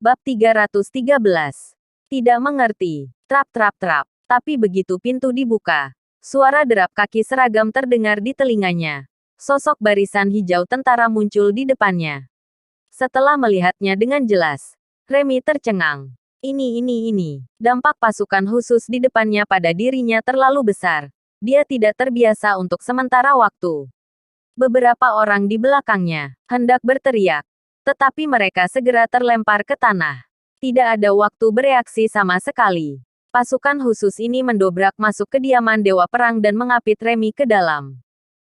Bab 313. Tidak mengerti. Trap trap trap. Tapi begitu pintu dibuka, suara derap kaki seragam terdengar di telinganya. Sosok barisan hijau tentara muncul di depannya. Setelah melihatnya dengan jelas, Remy tercengang. Ini. Dampak pasukan khusus di depannya pada dirinya terlalu besar. Dia tidak terbiasa untuk sementara waktu. Beberapa orang di belakangnya hendak berteriak, tetapi mereka segera terlempar ke tanah. Tidak ada waktu bereaksi sama sekali. Pasukan khusus ini mendobrak masuk kediaman Dewa Perang dan mengapit Remy ke dalam.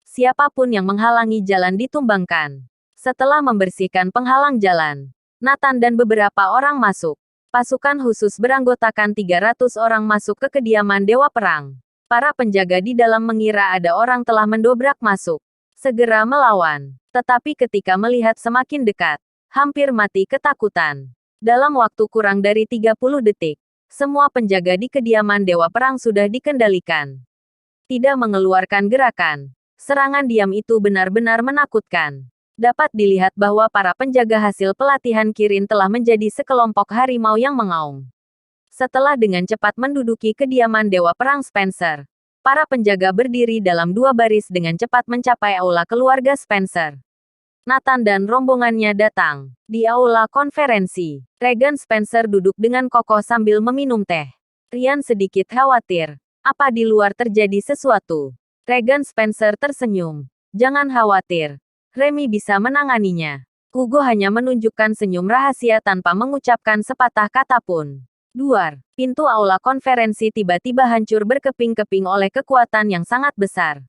Siapapun yang menghalangi jalan ditumbangkan. Setelah membersihkan penghalang jalan, Nathan dan beberapa orang masuk. Pasukan khusus beranggotakan 300 orang masuk ke kediaman Dewa Perang. Para penjaga di dalam mengira ada orang telah mendobrak masuk. Segera melawan. Tetapi ketika melihat semakin dekat, hampir mati ketakutan. Dalam waktu kurang dari 30 detik, semua penjaga di kediaman Dewa Perang sudah dikendalikan. Tidak mengeluarkan gerakan. Serangan diam itu benar-benar menakutkan. Dapat dilihat bahwa para penjaga hasil pelatihan Kirin telah menjadi sekelompok harimau yang mengaum. Setelah dengan cepat menduduki kediaman Dewa Perang Spencer, para penjaga berdiri dalam dua baris dengan cepat mencapai aula keluarga Spencer. Nathan dan rombongannya datang. Di aula konferensi, Regan Spencer duduk dengan kokoh sambil meminum teh. Ryan sedikit khawatir. Apa di luar terjadi sesuatu? Regan Spencer tersenyum. Jangan khawatir. Remy bisa menanganinya. Hugo hanya menunjukkan senyum rahasia tanpa mengucapkan sepatah kata pun. Duar, pintu aula konferensi tiba-tiba hancur berkeping-keping oleh kekuatan yang sangat besar.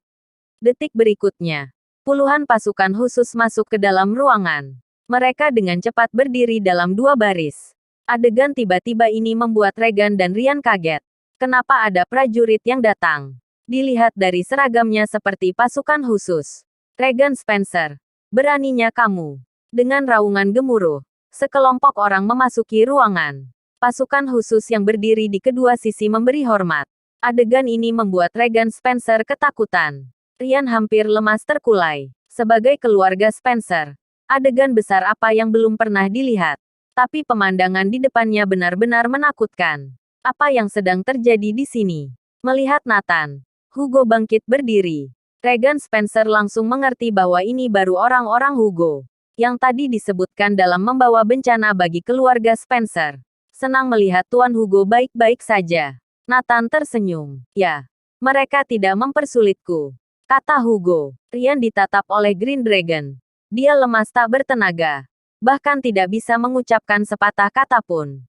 Detik berikutnya, puluhan pasukan khusus masuk ke dalam ruangan. Mereka dengan cepat berdiri dalam dua baris. Adegan tiba-tiba ini membuat Regan dan Ryan kaget. Kenapa ada prajurit yang datang? Dilihat dari seragamnya seperti pasukan khusus. Regan Spencer, beraninya kamu. Dengan raungan gemuruh, sekelompok orang memasuki ruangan. Pasukan khusus yang berdiri di kedua sisi memberi hormat. Adegan ini membuat Regan Spencer ketakutan. Ryan hampir lemas terkulai. Sebagai keluarga Spencer, adegan besar apa yang belum pernah dilihat. Tapi pemandangan di depannya benar-benar menakutkan. Apa yang sedang terjadi di sini? Melihat Nathan, Hugo bangkit berdiri. Regan Spencer langsung mengerti bahwa ini baru orang-orang Hugo, yang tadi disebutkan dalam membawa bencana bagi keluarga Spencer. Senang melihat Tuan Hugo baik-baik saja. Nathan tersenyum. Ya, mereka tidak mempersulitku, kata Hugo. Ryan ditatap oleh Green Dragon. Dia lemas tak bertenaga. Bahkan tidak bisa mengucapkan sepatah kata pun.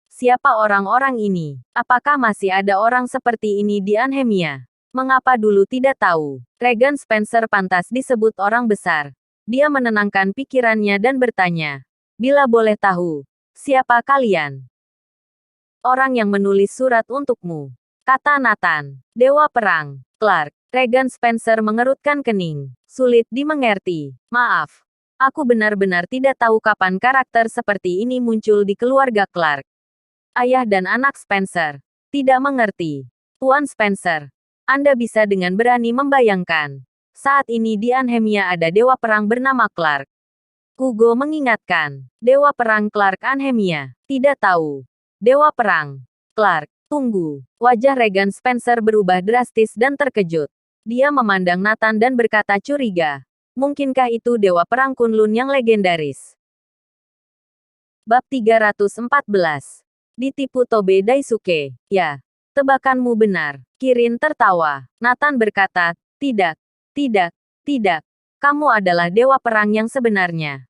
Siapa orang-orang ini? Apakah masih ada orang seperti ini di Anhemia? Mengapa dulu tidak tahu? Regan Spencer pantas disebut orang besar. Dia menenangkan pikirannya dan bertanya. Bila boleh tahu, siapa kalian? Orang yang menulis surat untukmu, kata Nathan. Dewa Perang, Clark. Regan Spencer mengerutkan kening. Sulit dimengerti. Maaf. Aku benar-benar tidak tahu kapan karakter seperti ini muncul di keluarga Clark. Ayah dan anak Spencer. Tidak mengerti. Tuan Spencer, Anda bisa dengan berani membayangkan. Saat ini di Anhemia ada Dewa Perang bernama Clark. Hugo mengingatkan. Dewa Perang Clark Anhemia. Tidak tahu. Dewa Perang. Clark, tunggu. Wajah Regan Spencer berubah drastis dan terkejut. Dia memandang Nathan dan berkata curiga. Mungkinkah itu Dewa Perang Kunlun yang legendaris? Bab 314. Ditipu Tobe Daisuke. Ya, tebakanmu benar. Kirin tertawa. Nathan berkata, tidak. Kamu adalah Dewa Perang yang sebenarnya.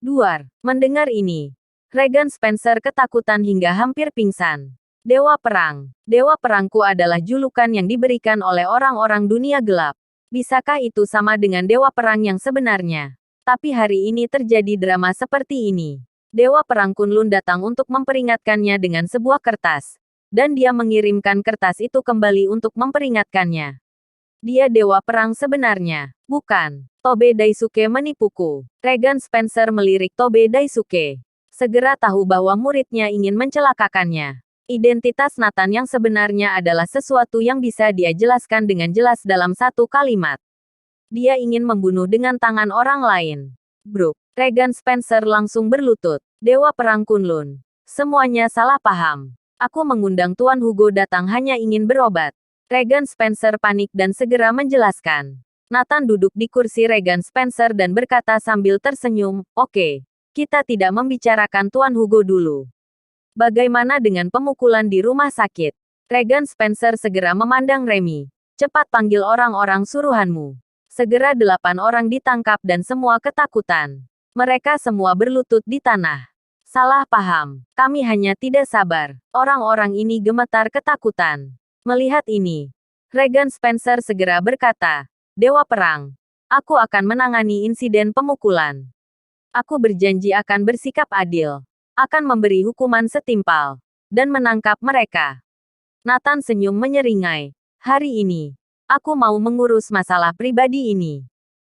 Duar, mendengar ini, Regan Spencer ketakutan hingga hampir pingsan. Dewa Perangku adalah julukan yang diberikan oleh orang-orang dunia gelap. Bisakah itu sama dengan Dewa Perang yang sebenarnya? Tapi hari ini terjadi drama seperti ini. Dewa Perang Kunlun datang untuk memperingatkannya dengan sebuah kertas. Dan dia mengirimkan kertas itu kembali untuk memperingatkannya. Dia Dewa Perang sebenarnya, bukan? Tobe Daisuke menipuku. Regan Spencer melirik Tobe Daisuke. Segera tahu bahwa muridnya ingin mencelakakannya. Identitas Nathan yang sebenarnya adalah sesuatu yang bisa dia jelaskan dengan jelas dalam satu kalimat. Dia ingin membunuh dengan tangan orang lain. Bruk. Regan Spencer langsung berlutut. Dewa Perang Kunlun. Semuanya salah paham. Aku mengundang Tuan Hugo datang hanya ingin berobat. Regan Spencer panik dan segera menjelaskan. Nathan duduk di kursi Regan Spencer dan berkata sambil tersenyum, "Oke, kita tidak membicarakan Tuan Hugo dulu. Bagaimana dengan pemukulan di rumah sakit?" Regan Spencer segera memandang Remy. "Cepat panggil orang-orang suruhanmu." Segera 8 orang ditangkap dan semua ketakutan. Mereka semua berlutut di tanah. Salah paham. Kami hanya tidak sabar. Orang-orang ini gemetar ketakutan. Melihat ini, Regan Spencer segera berkata, "Dewa Perang, aku akan menangani insiden pemukulan. Aku berjanji akan bersikap adil, akan memberi hukuman setimpal, dan menangkap mereka." Nathan senyum menyeringai. "Hari ini, aku mau mengurus masalah pribadi ini."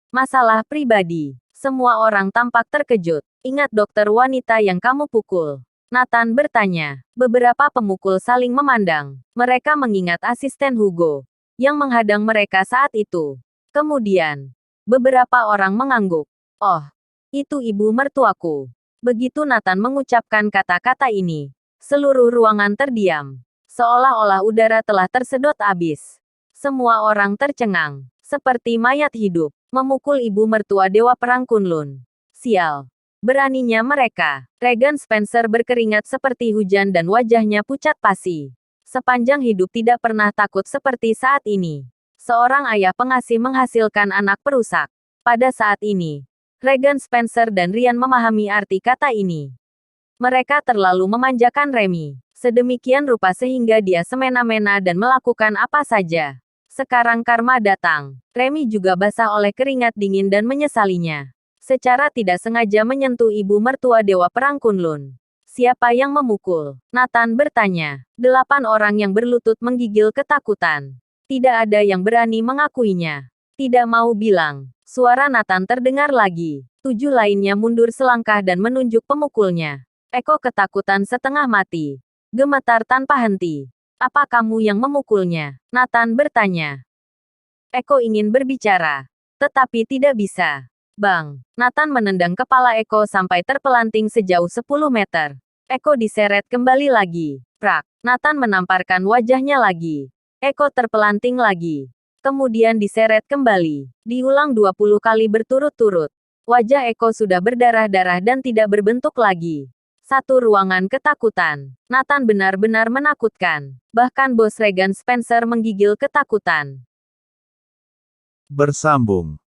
Masalah pribadi. Semua orang tampak terkejut. "Ingat dokter wanita yang kamu pukul?" Nathan bertanya. Beberapa pemukul saling memandang. Mereka mengingat asisten Hugo, yang menghadang mereka saat itu. Kemudian, beberapa orang mengangguk. "Oh, itu ibu mertuaku." Begitu Nathan mengucapkan kata-kata ini, seluruh ruangan terdiam. Seolah-olah udara telah tersedot habis. Semua orang tercengang, seperti mayat hidup. Memukul ibu mertua Dewa Perang Kunlun. Sial. Beraninya mereka. Regan Spencer berkeringat seperti hujan dan wajahnya pucat pasi. Sepanjang hidup tidak pernah takut seperti saat ini. Seorang ayah pengasih menghasilkan anak perusak. Pada saat ini, Regan Spencer dan Ryan memahami arti kata ini. Mereka terlalu memanjakan Remy. Sedemikian rupa sehingga dia semena-mena dan melakukan apa saja. Sekarang karma datang. Remy juga basah oleh keringat dingin dan menyesalinya. Secara tidak sengaja menyentuh ibu mertua Dewa Perang Kunlun. "Siapa yang memukul?" Nathan bertanya. 8 orang yang berlutut menggigil ketakutan. Tidak ada yang berani mengakuinya. "Tidak mau bilang." Suara Nathan terdengar lagi. 7 lainnya mundur selangkah dan menunjuk pemukulnya. Eko ketakutan setengah mati. Gemetar tanpa henti. "Apa kamu yang memukulnya?" Nathan bertanya. Eko ingin berbicara, tetapi tidak bisa. Bang! Nathan menendang kepala Eko sampai terpelanting sejauh 10 meter. Eko diseret kembali lagi. Prak! Nathan menamparkan wajahnya lagi. Eko terpelanting lagi. Kemudian diseret kembali. Diulang 20 kali berturut-turut. Wajah Eko sudah berdarah-darah dan tidak berbentuk lagi. Satu ruangan ketakutan. Nathan benar-benar menakutkan. Bahkan bos Regan Spencer menggigil ketakutan. Bersambung.